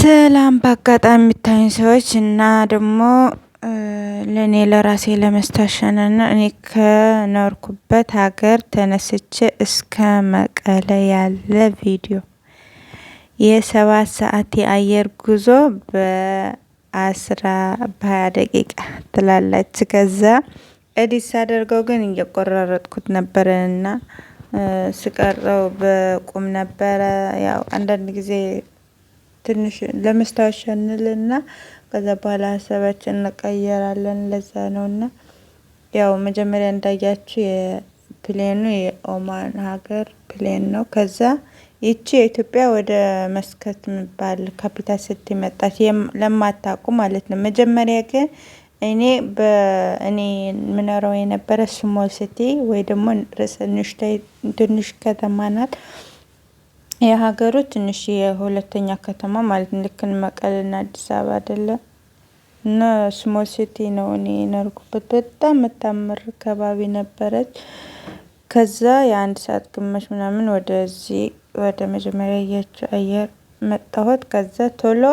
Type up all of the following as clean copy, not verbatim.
ሰላም በአጋጣሚ የሚታዩኝ ሰዎች እና ደግሞ ለእኔ ለራሴ ለመስታሸንና እኔ ከኖርኩበት ሀገር ተነስቼ እስከ መቀለ ያለ ቪዲዮ የ7 ሰዓት የአየር ጉዞ በ20 ደቂቃ ትላለች። ከዛ ኤዲት ሳደርገው ግን እየቆራረጥኩት ነበረና ስቀረው በቁም ነበረ። ያው አንዳንድ ጊዜ ትንሽ ለመስታወሻ እንልና ከዛ በኋላ ሀሳባችን እንቀየራለን። ለዛ ነውና ያው መጀመሪያ እንዳያችሁ የፕሌኑ የኦማን ሀገር ፕሌን ነው። ከዛ ይቺ የኢትዮጵያ ወደ መስከት የሚባል ካፒታል ሲቲ መጣች፣ ለማታውቁ ማለት ነው። መጀመሪያ ግን እኔ ምኖረው የነበረ ስሞል ሲቲ ወይ ደግሞ ትንሽ ከተማ ናት። የሀገሩ ትንሽ የሁለተኛ ከተማ ማለት ነው። ልክ መቀሌና አዲስ አበባ አይደለም እና ስሞል ሲቲ ነው። እኔ የኖርኩበት በጣም የምታምር ከባቢ ነበረች። ከዛ የአንድ ሰዓት ግማሽ ምናምን ወደዚህ ወደ መጀመሪያ ያያችሁ አየር መጣሁት። ከዛ ቶሎ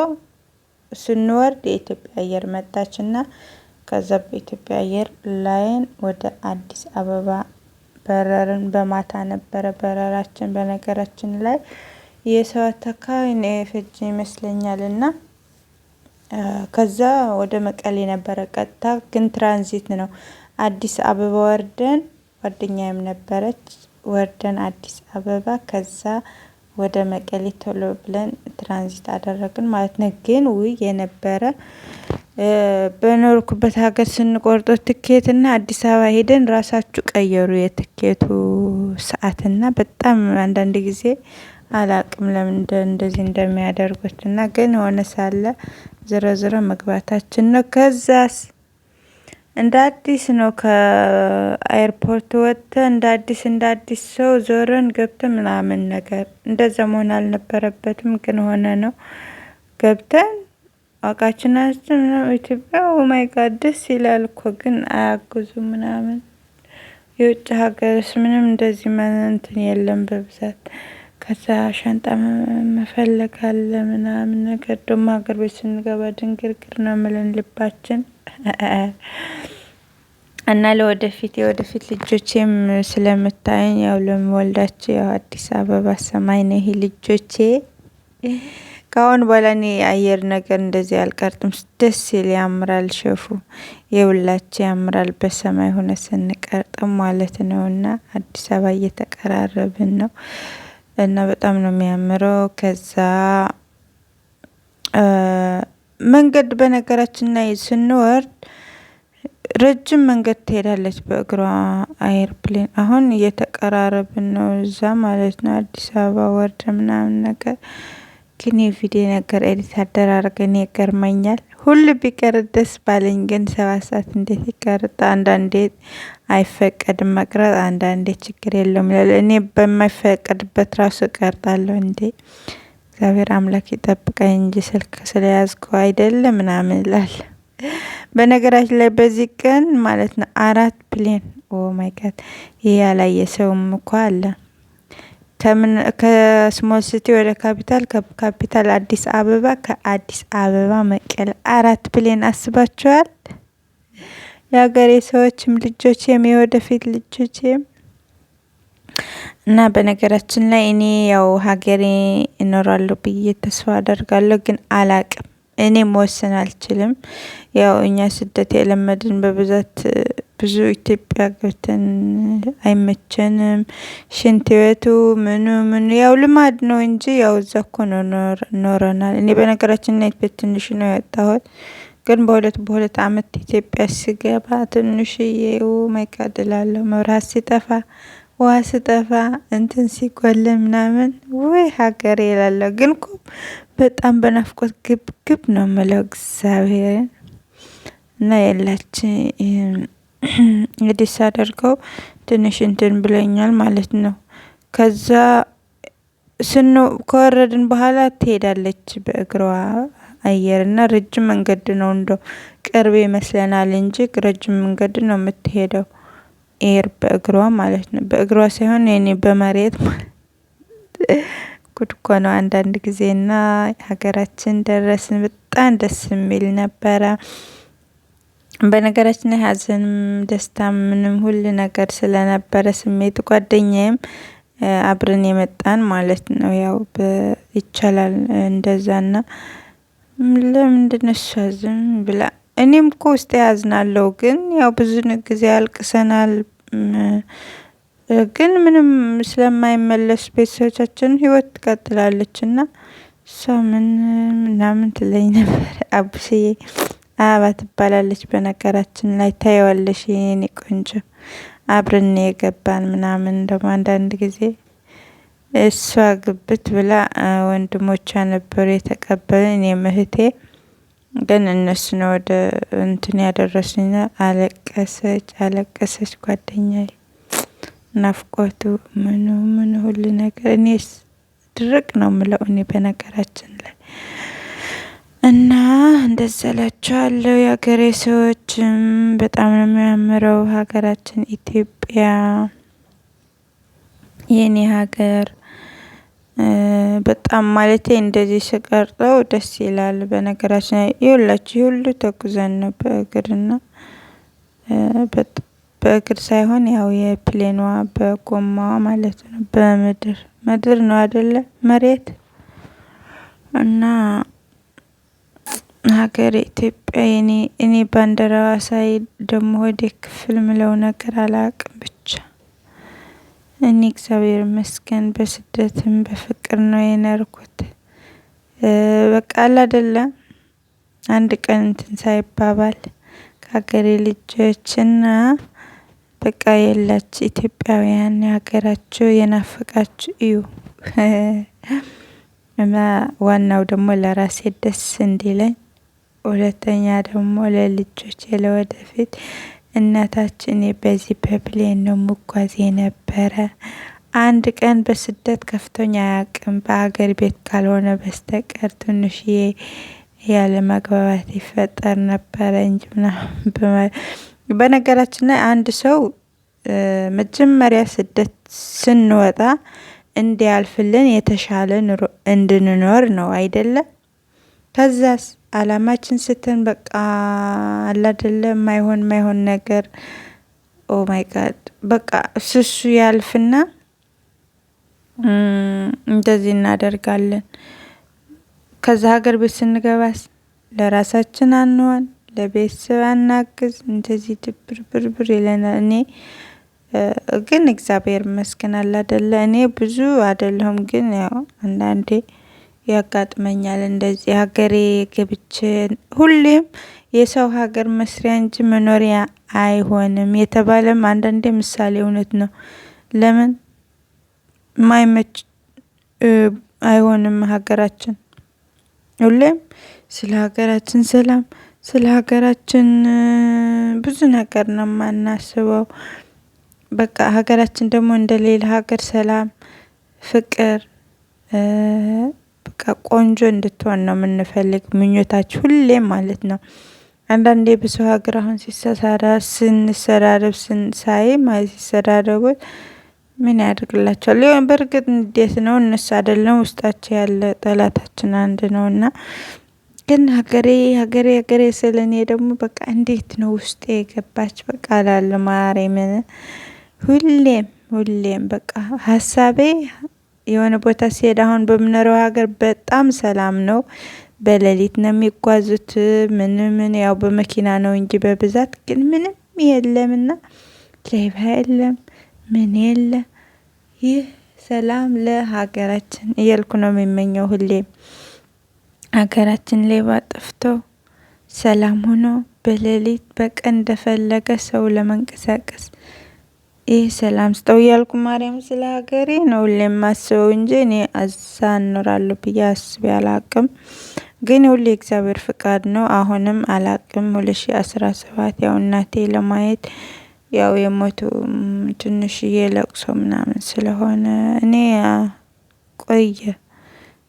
ስንወርድ የኢትዮጵያ አየር መጣችና ከዛ በኢትዮጵያ አየር ላይን ወደ አዲስ አበባ በረርን። በማታ ነበረ በረራችን። በነገራችን ላይ የሰዓት አካባቢ ነው የፈጀ ይመስለኛልና ከዛ ወደ መቀሌ ነበረ ቀጥታ፣ ግን ትራንዚት ነው። አዲስ አበባ ወርደን ጓደኛዬም ነበረች፣ ወርደን አዲስ አበባ ከዛ ወደ መቀሌ ቶሎ ብለን ትራንዚት አደረግን ማለት ነው። ግን የነበረ በኖርኩበት ሀገር ስንቆርጦ ትኬትና አዲስ አበባ ሄደን ራሳችሁ ቀየሩ የትኬቱ ሰዓትና በጣም አንዳንድ ጊዜ አላቅም ለምን እንደዚህ እንደሚያደርጉት እና ግን ሆነ ሳለ ዝሮ መግባታችን ነው። ከዛስ እንደ አዲስ ነው ከኤርፖርት ወጥተን እንደ አዲስ ሰው ዞረን ገብተን ምናምን ነገር እንደዛ መሆን አልነበረበትም፣ ግን ሆነ ነው። ገብተን አቃችናችን ኢትዮጵያ ኦማይ ጋድ ደስ ይላል እኮ ግን አያግዙም ምናምን። የውጭ ሀገርስ ምንም እንደዚህ እንትን የለም በብዛት። ከዛ ሻንጣ መፈለግ አለ ምናምን ነገር። ደግሞ ሀገር ቤት ስንገባ ድንግርግር ነው የሚለን ልባችን። እና የወደፊት ልጆቼም ስለምታየኝ ያው ለምወልዳቸው ያው አዲስ አበባ ሰማይ ነው ይሄ ልጆቼ። ካሁን በኋላ እኔ አየር ነገር እንደዚህ አልቀርጥም። ደስ ይል ያምራል፣ ሸፉ የሁላችሁ ያምራል። በሰማይ ሆነ ስንቀርጥም ማለት ነውና አዲስ አበባ እየተቀራረብን ነው እና በጣም ነው የሚያምረው። ከዛ መንገድ በነገራችን ላይ ስንወርድ ረጅም መንገድ ትሄዳለች በእግሯ አይርፕሌን። አሁን እየተቀራረብን ነው እዛ ማለት ነው አዲስ አበባ ወርደ ምናምን ነገር። ግን የቪዲዮ ነገር ኤዲት አደራረገን ይገርመኛል። ሁሉ ቢቀር ደስ ባለኝ፣ ግን 7 ሰዓት እንዴት ይቀርጣ? አንዳንዴ አይፈቀድም መቅረጥ፣ አንዳንዴ ችግር የለውም። እኔ በማይፈቀድበት ራሱ እቀርጣለሁ እንዴ። እግዚአብሔር አምላክ ይጠብቀኝ እንጂ ስልክ ስለያዝኩ አይደለም ምናምን ይላል። በነገራችን ላይ በዚህ ቀን ማለት ነው 4 ፕሌን ኦ ማይ ጋድ! ይሄ ያላየ ሰውም እኮ አለ። ከስሞል ሲቲ ወደ ካፒታል አዲስ አበባ፣ ከአዲስ አበባ መቀለ 4 ፕሌን አስባችኋል? የሀገሬ ሰዎችም ልጆቼም የወደፊት ልጆቼም እና በነገራችን ላይ እኔ ያው ሀገሬ እኖራለሁ ብዬ ተስፋ አደርጋለሁ፣ ግን አላቅም። እኔ መወሰን አልችልም። ያው እኛ ስደት የለመድን በብዛት ብዙ ኢትዮጵያ ገብተን አይመቸንም። ሽንት ቤቱ ምኑ ያው ልማድ ነው እንጂ ያው እዛ እኮ ነው ኖረናል። እኔ በነገራችን ላይ በትንሽ ነው የወጣሁት፣ ግን በሁለት አመት ኢትዮጵያ ስገባ ትንሽዬ ማይጋድ እላለሁ። መብራት ሲጠፋ ውሃ ሲጠፋ እንትን ሲጎል ምናምን ወይ ሀገሬ እላለሁ። ግን እኮ በጣም በናፍቆት ግብ ነው የምለው እግዚአብሔርን። እና የላችን እንግዲህ ሳደርገው ትንሽ እንትን ብለኛል ማለት ነው። ከዛ ከወረድን በኋላ ትሄዳለች በእግሯ አየር እና ረጅም መንገድ ነው። እንደው ቅርብ ይመስለናል እንጂ ረጅም መንገድ ነው የምትሄደው ኤር በእግሯ ማለት ነው። በእግሯ ሳይሆን የኔ በመሬት ጉድ እኮ ነው አንዳንድ ጊዜና ሀገራችን ደረስን። በጣም ደስ የሚል ነበረ። በነገራችን ላይ ሀዘንም ደስታም ምንም ሁሉ ነገር ስለነበረ ስሜት ጓደኛዬም አብረን የመጣን ማለት ነው። ያው ይቻላል እንደዛና ለምንድነው እሷ ዝም ብላ? እኔም እኮ ውስጤ ያዝናለሁ፣ ግን ያው ብዙ ጊዜ አልቅሰናል። ግን ምንም ስለማይመለስ ቤተሰቦቻችን ህይወት ትቀጥላለችና እሷ ምናምን ትለኝ ነበር። አቡሽዬ አበባ ትባላለች በነገራችን ላይ ታየዋለሽ የኔ ቆንጆ። አብረን የገባን ምናምን ደግሞ አንዳንድ ጊዜ እሷ ግብት ብላ ወንድሞቿ ነበሩ የተቀበለን። እኔም እህቴ ግን እነሱ ነው ወደ እንትን ያደረሱኝ። አለቀሰች ጓደኛዬ። ናፍቆቱ ምኑ ሁሉ ነገር እኔስ ድርቅ ነው የምለው እኔ በነገራችን ላይ። እና እንደዛ እላችኋለሁ የሀገሬ ሰዎችም በጣም ነው የሚያምረው ሀገራችን ኢትዮጵያ የኔ ሀገር። በጣም ማለቴ እንደዚህ ስቀርጸው ደስ ይላል። በነገራችን ላይ ይኸውላችሁ ሁሉ ተጉዘን ነው በእግርና በእግር ሳይሆን ያው የፕሌኗ በጎማዋ ማለት ነው። በምድር ነው አይደለ መሬት። እና ሀገር ኢትዮጵያ እኔ ባንዲራዋ ሳይ ደግሞ ወደ ክፍል ምለው ነገር አላቅም። ብቻ እኔ እግዚአብሔር ይመስገን በስደትም በፍቅር ነው የኖርኩት። በቃ አይደለ አንድ ቀን እንትን ሳይባባል ከሀገሬ ልጆችና በቃ የላችሁ ኢትዮጵያውያን የሀገራችሁ የናፈቃችሁ እዩ። እና ዋናው ደግሞ ለራሴ ደስ እንዲለኝ፣ ሁለተኛ ደግሞ ለልጆቼ ለወደፊት እናታችን በዚህ በፕሌን ነው መጓዝ የነበረ። አንድ ቀን በስደት ከፍቶኝ አያውቅም በሀገር ቤት ካልሆነ በስተቀር። ትንሽዬ ያለ መግባባት ይፈጠር ነበረ እንጂ ምናምን። በነገራችን ላይ አንድ ሰው መጀመሪያ ስደት ስንወጣ እንዲያልፍልን የተሻለ ኑሮ እንድንኖር ነው አይደለ? ከዛስ አላማችን ስተን በቃ አይደለ ማይሆን ነገር ኦ ማይ ጋድ በቃ እሱ ያልፍና እንደዚህ እናደርጋለን። ከዛ ሀገር ቤት ስንገባስ ለራሳችን አንሆን፣ ለቤተሰብ አናግዝ፣ እንደዚህ ድብር ይለናል። እኔ ግን እግዚአብሔር ይመስገን አይደለ እኔ ብዙ አይደለሁም፣ ግን ያው አንዳንዴ ያጋጥመኛል እንደዚህ ሀገሬ ገብቼ። ሁሌም የሰው ሀገር መስሪያ እንጂ መኖሪያ አይሆንም የተባለም አንዳንዴ ምሳሌ እውነት ነው። ለምን ማይመች አይሆንም ሀገራችን። ሁሌም ስለ ሀገራችን ሰላም፣ ስለ ሀገራችን ብዙ ነገር ነው የማናስበው። በቃ ሀገራችን ደግሞ እንደሌላ ሀገር ሰላም፣ ፍቅር በቃ ቆንጆ እንድትሆን ነው የምንፈልግ ምኞታችን ሁሌም ማለት ነው። አንዳንዴ በሰው ሀገር አሁን ስንሰዳደብ ሳይ ማለት ሲሰዳደቡ ምን ያደርግላቸዋል? ሊሆን በእርግጥ እንዴት ነው እነሱ አይደለም ውስጣቸው ያለ ጠላታችን አንድ ነውና፣ ግን ሀገሬ ስለኔ ደግሞ በቃ እንዴት ነው ውስጤ የገባች በቃ አላለ ማርያምን። ሁሌም በቃ ሀሳቤ የሆነ ቦታ ሲሄድ አሁን በምኖረው ሀገር በጣም ሰላም ነው። በሌሊት ነው የሚጓዙት። ምን ያው በመኪና ነው እንጂ በብዛት ግን ምንም የለምና ሌባ የለም ምን የለ። ይህ ሰላም ለሀገራችን እያልኩ ነው የሚመኘው ሁሌም። ሀገራችን ሌባ ጠፍቶ ሰላም ሆኖ በሌሊት በቀን እንደፈለገ ሰው ለመንቀሳቀስ ይህ ሰላም ስጠው እያልኩ ማርያም ስለ ሀገሬ ነው ሁሌም ማስበው እንጂ እኔ እዛ እኖራለሁ ብዬ አስቤ አላቅም። ግን ሁሌ እግዚአብሔር ፍቃድ ነው። አሁንም አላቅም 2017 ያው እናቴ ለማየት ያው የሞቱ ትንሽዬ ለቅሶ ምናምን ስለሆነ እኔ ቆየ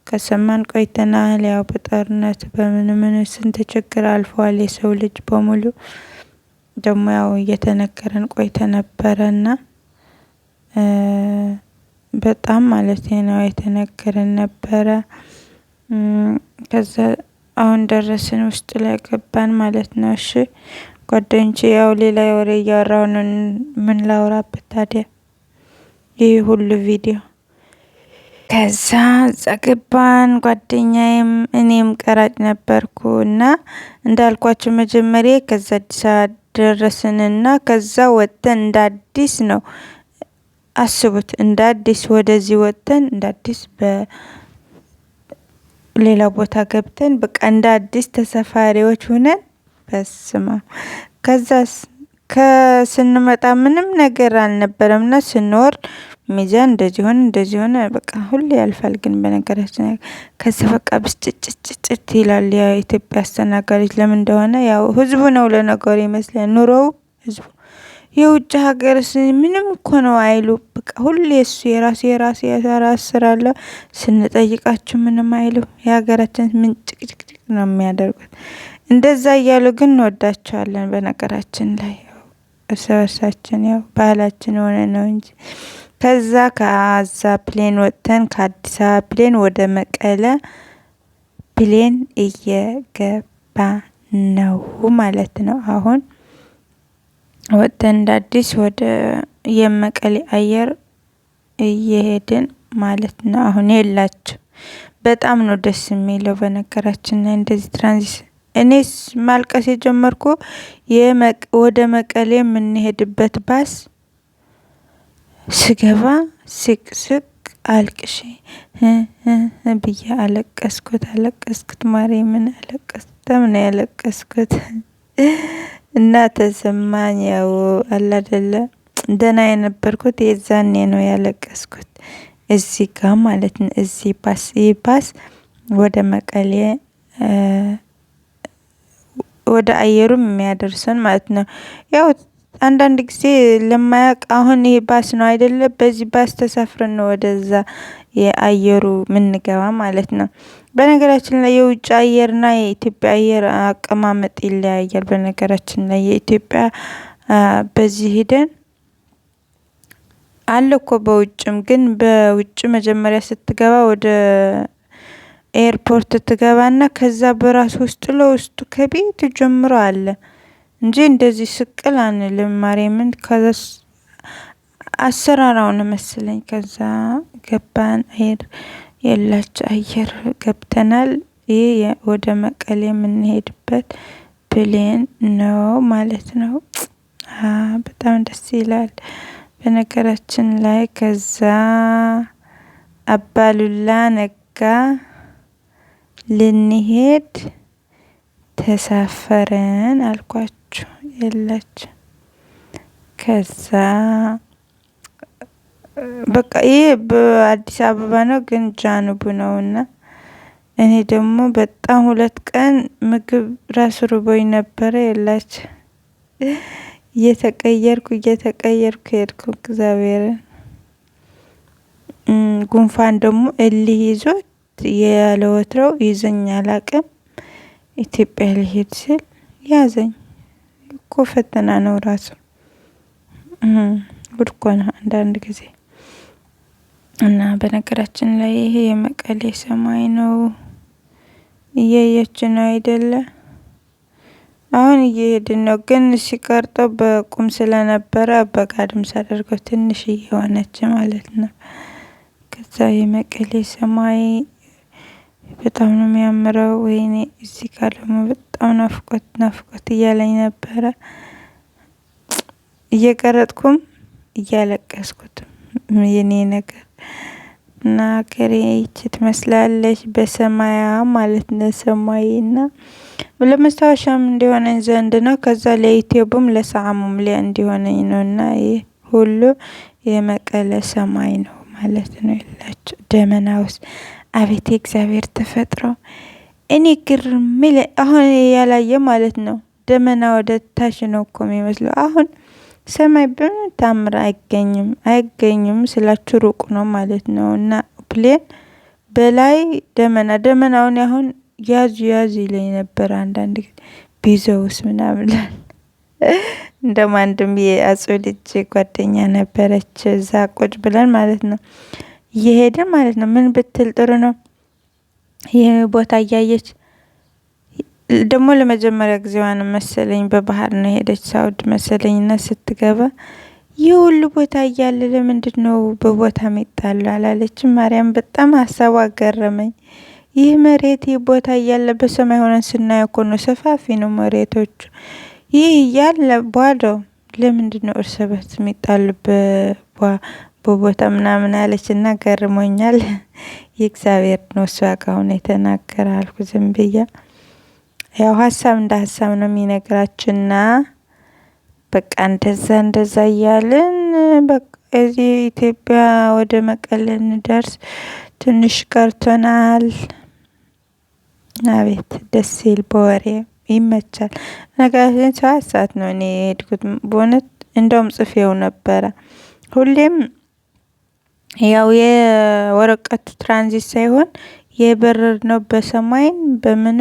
ከሰማን ቆይተናል። ያው በጦርነት በምን ስንት ችግር አልፈዋል የሰው ልጅ በሙሉ። ደግሞ ያው እየተነገረን ቆይተ ነበረና በጣም ማለት ነው የተነገረን ነበረ። ከዛ አሁን ደረስን ውስጥ ላይ ገባን ማለት ነው። እሺ ጓደኞቼ ያው ሌላ ወሬ እያወራሁ ነው። ምን ላውራበት ታዲያ? ይህ ሁሉ ቪዲዮ ከዛ ገባን። ጓደኛዬም እኔም ቀራጭ ነበርኩ እና እንዳልኳችሁ መጀመሪያ ከዛ አዲስ አበባ ደረስንና ከዛ ወጥተን እንደ አዲስ ነው አስቡት፣ እንደ አዲስ ወደዚህ ወጥተን እንደ አዲስ በሌላ ቦታ ገብተን በቃ እንደ አዲስ ተሳፋሪዎች ሆነን በስማ ከዛስ ከስንመጣ ምንም ነገር አልነበረምና ስንወርድ ሚዛን እንደዚህ ሆነ በቃ ሁሌ ያልፋል። ግን በነገራችን ከዛ በቃ ብስጭጭጭጭ ይላል። የኢትዮጵያ አስተናጋሪዎች ለምን እንደሆነ ያው ህዝቡ ነው ለነገሩ ይመስላል ኑሮው ህዝቡ። የውጭ ሀገርስ ምንም እኮ ነው አይሉ በቃ ሁሌ እሱ የራሴ ያሰራለ ስንጠይቃችሁ ምንም አይሉ። የሀገራችን ምን ጭቅጭቅ ነው የሚያደርጉት። እንደዛ እያሉ ግን እንወዳቸዋለን። በነገራችን ላይ እርስ በርሳችን ያው ባህላችን ሆነ ነው እንጂ። ከዛ ፕሌን ወጥተን ከአዲስ አበባ ፕሌን ወደ መቀለ ፕሌን እየገባ ነው ማለት ነው። አሁን ወጥተን እንደ አዲስ ወደ የመቀሌ አየር እየሄድን ማለት ነው። አሁን የላችሁ በጣም ነው ደስ የሚለው። በነገራችን ላይ እንደዚህ ትራንዚት እኔስ ማልቀስ የጀመርኩ ወደ መቀሌ የምንሄድበት ባስ ስገባ ስቅ አልቅሼ ብዬ አለቀስኩት። ማርያምን በጣም ነው ያለቀስኩት እና ተሰማኝ። ያው አለ አይደለ ደህና የነበርኩት የዛኔ ነው ያለቀስኩት። እዚህ ጋር ማለት ነው እዚህ ባስ ወደ መቀሌ ወደ አየሩም የሚያደርሰን ማለት ነው። ያው አንዳንድ ጊዜ ለማያውቅ አሁን ይሄ ባስ ነው አይደለ? በዚህ ባስ ተሳፍረን ነው ወደዛ የአየሩ ምንገባ ማለት ነው። በነገራችን ላይ የውጭ አየርና የኢትዮጵያ አየር አቀማመጥ ይለያያል። በነገራችን ላይ የኢትዮጵያ በዚህ ሄደን አለ እኮ በውጭም ግን በውጭ መጀመሪያ ስትገባ ወደ ኤርፖርት ትገባና ከዛ በራስ ውስጥ ለውስጡ ከቤት ጀምሮ አለ እንጂ እንደዚህ ስቅል አንልም። ማርያምን ከዛ አሰራራውን መስለኝ ከዛ ገባን። የላችሁ አየር ገብተናል። ይሄ ወደ መቀሌ የምንሄድበት ፕሌን ነው ማለት ነው። በጣም ደስ ይላል። በነገራችን ላይ ከዛ አባሉላ ነጋ ልንሄድ ተሳፈረን አልኳችሁ የላችሁ። ከዛ በቃ ይሄ በአዲስ አበባ ነው ግን ጃንቡ ነውና እኔ ደግሞ በጣም 2 ቀን ምግብ ራስ ርቦኝ ነበረ የላችሁ። እየተቀየርኩ ሄድኩ። እግዚአብሔርን ጉንፋን ደግሞ እልህ ይዞት ያለ ወትሮው ይዘኛል አቅም ኢትዮጵያ ልሄድ ስል ያዘኝ እኮ። ፈተና ነው ራሱ ጉድ እኮ ነው አንዳንድ ጊዜ። እና በነገራችን ላይ ይሄ የመቀሌ ሰማይ ነው። እያያችሁ ነው አይደለ? አሁን እየሄድን ነው ግን ሲቀርጠው በቁም ስለነበረ በጋድም ሳደርገው ትንሽ እየሆነች ማለት ነው። ከዛ የመቀሌ ሰማይ በጣም ነው የሚያምረው። ወይኔ እዚህ ጋር ደግሞ በጣም ናፍቆት እያለኝ ነበረ። እየቀረጥኩም እያለቀስኩትም የኔ ነገር እና ሀገሬ ይቺ ትመስላለች በሰማያ ማለት ነው። ሰማይና ለመስታወሻም እንዲሆነኝ ዘንድ ነው። ከዛ ለዩቲዩብም ለሰዓሙም እንዲሆነኝ ነውና ይሄ ሁሉ የመቀለ ሰማይ ነው ማለት ነው። ይላችሁ ደመና ውስጥ አቤት እግዚአብሔር ተፈጥሮ። እኔ ግርም አሁን ያላየ ማለት ነው። ደመና ወደ ታች ነው እኮ የሚመስለው። አሁን ሰማይ በታምር አይገኝም ስላችሁ ሩቅ ነው ማለት ነው። እና ፕሌን በላይ ደመናውን አሁን ያዙ ይለኝ ነበር አንዳንድ ጊዜ ቢዘውስ ምናምን እንደውም አንድም የአጹ ልጅ ጓደኛ ነበረች እዛ ቁጭ ብለን ማለት ነው እየሄድን ማለት ነው። ምን ብትል ጥሩ ነው ይሄ ቦታ እያየች ደግሞ ለመጀመሪያ ጊዜዋ ነው መሰለኝ በባህር ነው ሄደች ሳውዲ መሰለኝና ስትገባ ይህ ሁሉ ቦታ እያለ ለምንድነው በቦታ የሚጣለው አላለችም። ማርያም በጣም ሀሳቧ ገረመኝ። ይህ መሬት ይህ ቦታ እያለ በሰማይ ሆነን ስናየው እኮ ነው ሰፋፊ ነው መሬቶቹ። ይህ እያለ ባዶ ለምንድነው እርስ በርስ የሚጣሉበት በቦታ ምናምን አለችና ገርሞኛል። የእግዚአብሔር ነው እሷ ጋር የተናገረ አልኩ ዝም ብዬ። ያው ሀሳብ እንደ ሀሳብ ነው የሚነግራችንና በቃ እንደዛ እያልን በቃ እዚህ ኢትዮጵያ ወደ መቀሌ እንደርስ ትንሽ ቀርቶናል። አቤት ደስ ይል በወሬ ይመቻል። ነገራችን 7 ሰዓት ነው እኔ የሄድኩት በእውነት እንደውም ጽፌው ነበረ። ሁሌም ያው የወረቀቱ ትራንዚት ሳይሆን የበረር ነው በሰማይን በምኑ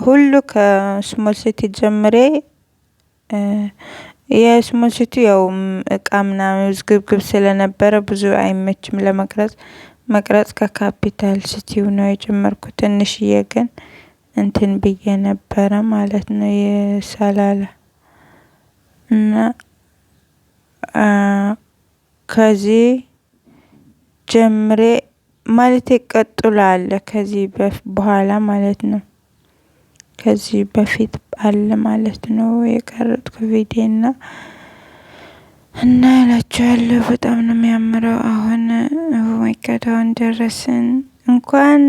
ሁሉ ከስሞል ሲቲ ጀምሬ የስሞል ሲቲ ያው እቃ ምናምን ዝግብግብ ስለነበረ ብዙ አይመችም ለመቅረጽ ከካፒታል ሲቲው ነው የጀመርኩት። ትንሽዬ ግን እንትን ብዬ ነበረ ማለት ነው የሰላላ እና ከዚህ ጀምሬ ማለት ይቀጥላል ከዚህ በኋላ ማለት ነው። ከዚህ በፊት አለ ማለት ነው የቀረጥኩ ቪዲዮና እና እላችኋለሁ በጣም ነው የሚያምረው። አሁን ወይከታውን ደረስን እንኳን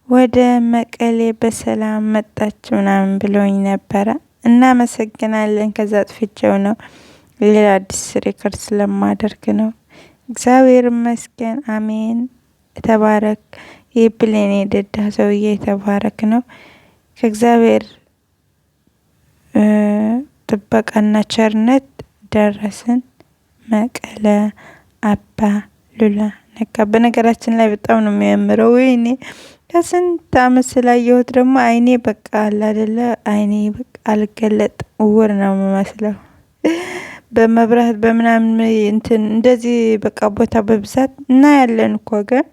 ወደ መቀሌ በሰላም መጣች ምናምን ብለውኝ ነበረ። እናመሰግናለን። ከዛ ጥፍቼው ነው ሌላ አዲስ ሪከርድ ስለማደርግ ነው። እግዚአብሔር ይመስገን። አሜን ተባረክ። የፕሌን የደዳ ሰውዬ የተባረክ ነው። ከእግዚአብሔር ጥበቃና ቸርነት ደረስን መቀለ አባ ሉላ ነጋ። በነገራችን ላይ በጣም ነው የሚያምረው። ወይኔ ከስንት አመት ስላየሁት ደግሞ አይኔ በቃ አለ አይደለ አይኔ በቃ አልገለጥ እውር ነው የምመስለው። በመብራት በምናምን እንትን እንደዚህ በቃ ቦታ በብዛት እና ያለን እኮ ግን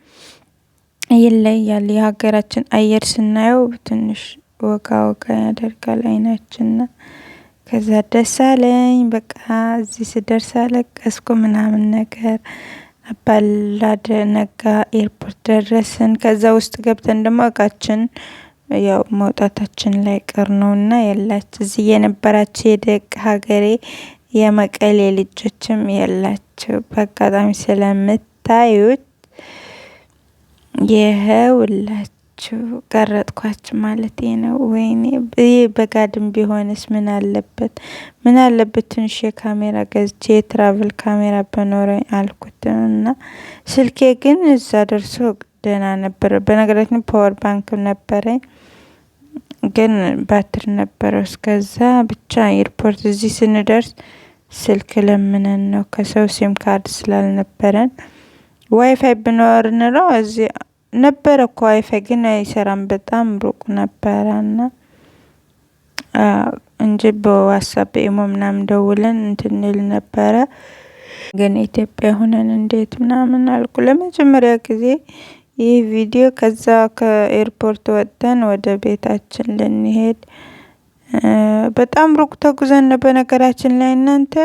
ይለያል። የሀገራችን አየር ስናየው ትንሽ ወጋ ያደርጋል አይናችንና ከዛ ደስ አለኝ። በቃ እዚህ ስደርስ አለቀስኩ ምናምን ነገር። አባላደ ነጋ ኤርፖርት ደረስን። ከዛ ውስጥ ገብተን ደግሞ እቃችን ያው መውጣታችን ላይ ቀር ነውና የላች እዚህ የነበራችሁ የደግ ሀገሬ የመቀሌ ልጆችም የላችሁ በአጋጣሚ ስለምታዩት ይኸውላችሁ ቀረጥኳችሁ ማለት ነው። ወይኔ በጋድም ቢሆንስ ምን አለበት ትንሽ የካሜራ ገዝቼ የትራቭል ካሜራ በኖረኝ አልኩትና ስልኬ ግን እዛ ደርሶ ደህና ነበር። በነገራችን ፓወር ባንክ ነበረኝ ግን ባትሪ ነበረው። እስከዛ ብቻ ኤርፖርት እዚህ ስንደርስ ስልክ ለምነን ነው ከሰው ሲም ካርድ ስላልነበረን። ዋይፋይ ብኖር ነው እዚህ ነበረ እኮ ዋይፋይ ግን አይሰራም በጣም ሩቅ ነበረና እንጂ በዋትስአፕ ኢሞ ምናምን ደውለን እንትን እንል ነበረ። ግን ኢትዮጵያ ሆነን እንዴት ምናምን አልኩ ለመጀመሪያ ጊዜ ይህ ቪዲዮ። ከዛ ከኤርፖርት ወጥተን ወደ ቤታችን ልንሄድ በጣም ሩቅ ተጉዘን በነገራችን ላይ እናንተ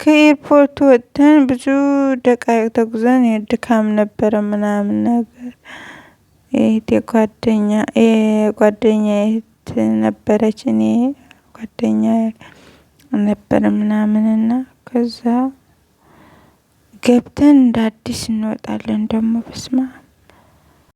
ከኤርፖርት ወጥተን ብዙ ደቂቃ ተጉዘን ድካም ነበረ ምናምን ነገር። ጓደኛ ነበረች እኔ ጓደኛ ነበር ምናምንና ከዛ ገብተን እንደ አዲስ እንወጣለን ደግሞ በስማ